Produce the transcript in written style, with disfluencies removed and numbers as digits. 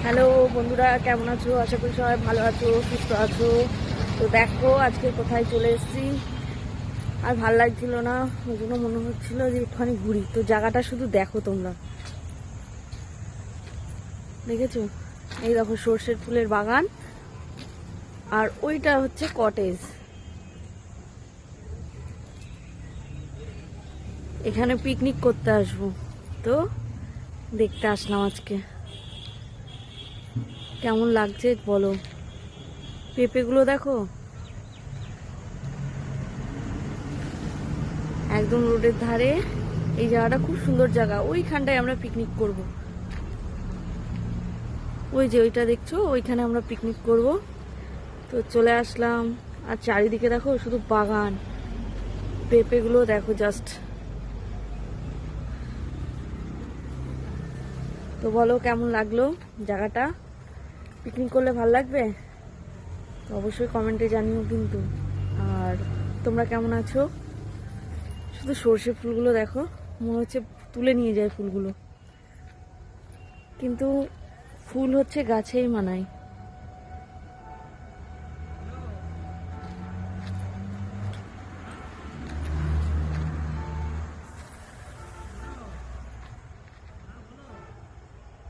Hello বন্ধুরা, কেমন আছো? আশা করি সবাই ভালো আছো, সুস্থ আছো। তো দেখো আজকে কোথায় চলে এসেছি। আর ভাল লাগছিল না, ওই জন্য মনে হচ্ছিল যে একটুখানি ঘুরি। তো জায়গাটা শুধু দেখো তোমরা, দেখেছো? এই দেখো সর্ষের ফুলের বাগান, আর ওইটা হচ্ছে কটেজ। এখানে পিকনিক করতে আসবো, তো দেখতে আসলাম আজকে। কেমন লাগছে বলো? পেঁপেগুলো দেখো, একদম রোডের ধারে। এই জায়গাটা খুব সুন্দর জায়গা, ওইখানটায় আমরা পিকনিক করব। ওই যে ওইটা দেখছো, ওইখানে আমরা পিকনিক করব। তো চলে আসলাম। আর চারিদিকে দেখো শুধু বাগান, পেঁপেগুলো দেখো জাস্ট। তো বলো কেমন লাগলো জায়গাটা? পিকনিক করলে ভাল লাগবে তো অবশ্যই কমেন্টে জানিও কিন্তু। আর তোমরা কেমন আছো? শুধু সর্ষে ফুলগুলো দেখো, মনে হচ্ছে তুলে নিয়ে যায় ফুলগুলো, কিন্তু ফুল হচ্ছে গাছেই মানায়।